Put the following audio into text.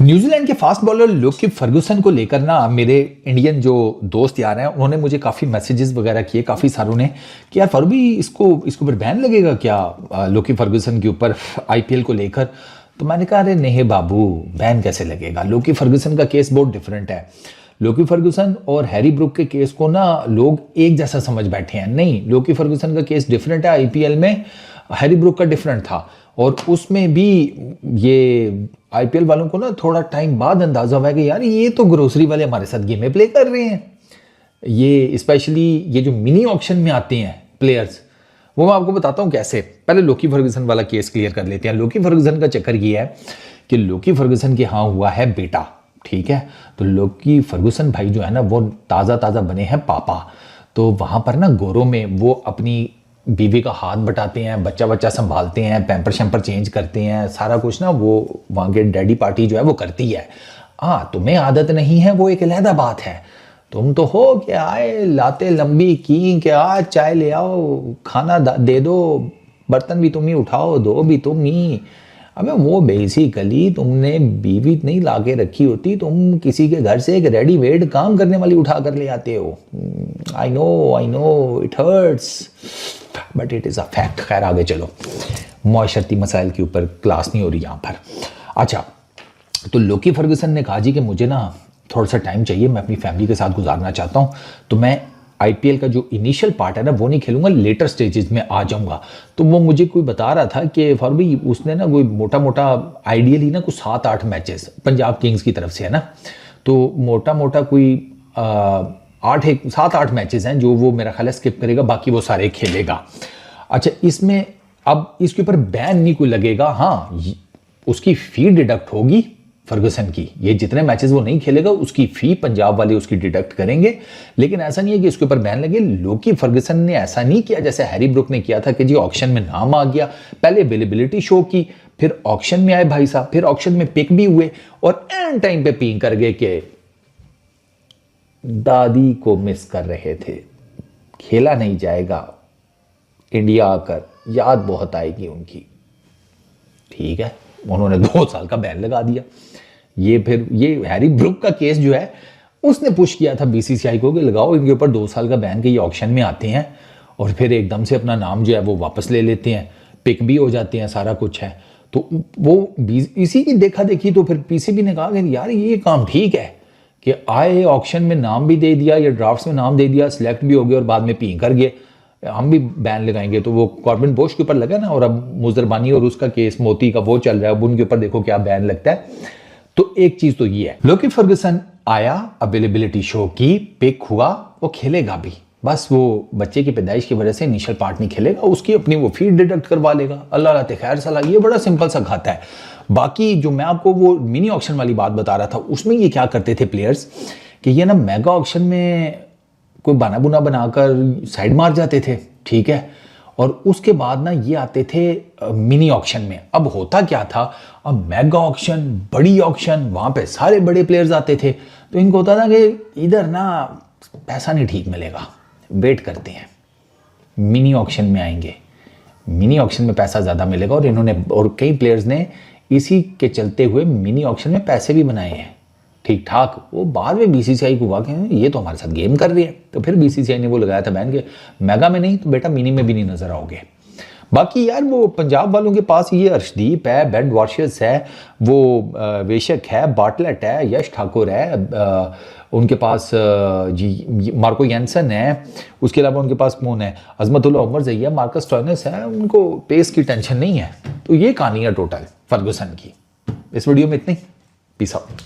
New Zealand के fast bowler लोकी Ferguson को लेकर ना मेरे इंडियन जो दोस्त यार हैं उन्होंने मुझे काफ़ी मैसेजेस वगैरह किए काफ़ी सारों ने कि यार फरबी इसको ऊपर बैन लगेगा क्या लोकी फर्गुसन के ऊपर आईपीएल को लेकर। तो मैंने कहा अरे नहीं बाबू, बैन कैसे लगेगा। लोकी फर्गुसन का केस बहुत डिफरेंट है। लोकी फर्गुसन और हैरी ब्रुक के केस को ना लोग एक जैसा समझ बैठे हैं। नहीं, लोकी फर्गुसन का केस डिफरेंट है आईपीएल में, हैरी ब्रुक का डिफरेंट था। और उसमें भी ये आईपीएल वालों को ना थोड़ा टाइम बाद अंदाजा हुआ कि यार ये तो ग्रोसरी वाले हमारे साथ गेमें प्ले कर रहे हैं। ये स्पेशली ये जो मिनी ऑक्शन में आते हैं प्लेयर्स, वो मैं आपको बताता हूँ कैसे। पहले लोकी फर्गुसन वाला केस क्लियर कर लेते हैं। लोकी फर्गुसन का चक्कर ये है कि लोकी फर्गुसन के यहाँ हुआ है बेटा, ठीक है। तो लोकी फर्गुसन भाई जो है ना वो ताज़ा बने हैं पापा। तो वहाँ पर ना गोरों में वो अपनी बीवी का हाथ बटाते हैं, बच्चा संभालते हैं, पैम्पर शैम्पर चेंज करते हैं, सारा कुछ ना वो वहाँ के डैडी पार्टी जो है वो करती है। हाँ, तुम्हें आदत नहीं है वो एक अलहदा बात है। तुम तो हो कि आए लाते लंबी की कि आ चाय ले आओ, खाना दे दो, बर्तन भी तुम ही उठाओ, दो भी तुम ही। अबे वो बेसिकली तुमने बीवी नहीं ला के रखी होती, तुम किसी के घर से एक रेडीमेड काम करने वाली उठा कर ले आते हो। I know it hurts but it is a fact. खैर आगे चलो, मुआशरती मसाइल के ऊपर क्लास नहीं हो रही यहाँ पर। अच्छा, तो लोकी फर्गुसन ने कहा जी कि मुझे ना थोड़ा सा टाइम चाहिए, मैं अपनी फैमिली के साथ गुजारना चाहता हूँ, तो मैं आईपीएल का जो इनिशियल पार्ट है ना वो नहीं खेलूंगा, लेटर स्टेजेस में आ जाऊंगा। तो वो मुझे कोई बता रहा था कि फॉरबी उसने ना कोई मोटा आइडियली ना कुछ 7-8 मैचेस पंजाब किंग्स की तरफ से है ना, तो मोटा कोई 7-8 मैचेस हैं जो वो मेरा ख्याल है स्किप करेगा, बाकी वो सारे खेलेगा। अच्छा, इसमें अब इसके ऊपर बैन नहीं कोई लगेगा। हाँ, उसकी फी डिडक्ट होगी फर्गुसन की, ये जितने मैचेस वो नहीं खेलेगा उसकी फी पंजाब वाले उसकी डिडक्ट करेंगे। लेकिन ऐसा नहीं है कि इसके ऊपर बैन लगे। लोकी फर्गुसन ने ऐसा नहीं किया जैसे हैरी ब्रुक ने किया था कि जी ऑक्शन में नाम आ गया, पहले अवेलेबिलिटी शो की, फिर ऑक्शन में आए भाई साहब, फिर ऑक्शन में पिक भी हुए और एंड टाइम पे पिंग कर गए कि दादी को मिस कर रहे थे, खेला नहीं जाएगा, इंडिया आकर याद बहुत आएगी उनकी। ठीक है, उन्होंने 2 साल का बैन लगा दिया। फिर ये हैरी ब्रुक का केस जो है उसने पुश किया था बीसीसीआई को कि लगाओ इनके ऊपर 2 साल का बैन के ये ऑक्शन में आते हैं और फिर एकदम से अपना नाम जो है वो वापस ले लेते हैं, पिक भी हो जाते हैं, सारा कुछ है। तो वो इसी की देखा देखी तो फिर पीसीबी ने कहा कि यार ये काम ठीक है कि आए ऑक्शन में नाम भी दे दिया या ड्राफ्ट्स में नाम दे दिया, सिलेक्ट भी हो गए और बाद में पी कर गए, हम भी बैन लगाएंगे। तो वो कॉर्बिन बोश के ऊपर लगा ना, और अब मुजरबानी और उसका केस मोती का वो चल रहा है, अब उनके ऊपर देखो क्या बैन लगता है। तो एक चीज तो ये है, लोकी फर्गुसन आया, अवेलेबिलिटी शो की, पिक हुआ, वो खेलेगा भी, बस वो बच्चे की पैदाइश की वजह से इनिशियल पार्ट नहीं खेलेगा, उसकी अपनी वो फी डिडक्ट करवा लेगा, अल्लाह लाते खैर सलाह। ये बड़ा सिंपल सा खाता है। बाकी जो मैं आपको वो मिनी ऑक्शन वाली बात बता रहा था, उसमें ये क्या करते थे प्लेयर्स कि ये ना मेगा ऑक्शन में कोई बना बुना बनाकर साइड मार जाते थे, ठीक है, और उसके बाद ना ये आते थे मिनी ऑक्शन में। अब होता क्या था, अब मेगा ऑक्शन, बड़ी ऑक्शन, वहाँ पे सारे बड़े प्लेयर्स आते थे, तो इनको होता था कि इधर ना पैसा नहीं ठीक मिलेगा, वेट करते हैं, मिनी ऑक्शन में आएंगे, मिनी ऑक्शन में पैसा ज़्यादा मिलेगा। और इन्होंने और कई प्लेयर्स ने इसी के चलते हुए मिनी ऑक्शन में पैसे भी बनाए हैं ठीक ठाक। वो बाद में बीसीसीआई को हुआ कि ये तो हमारे साथ गेम कर रही है, तो फिर बीसीसीआई ने वो लगाया था बैन के मेगा में नहीं तो बेटा मिनी में भी नहीं नजर आओगे। बाकी यार वो पंजाब वालों के पास ये अर्शदीप है, बेन वाशियस है, वो वेशक है, बाटलेट है, यश ठाकुर है, उनके पास जी मार्को येंसन है, उसके अलावा उनके पास कौन है, अजमतुल्लाह उमर ज़ैया, मार्कस स्टोइनिस है, उनको पेस की टेंशन नहीं है। तो ये कहानी है टोटल फर्गुसन की। इस वीडियो में इतनी, पीस आउट।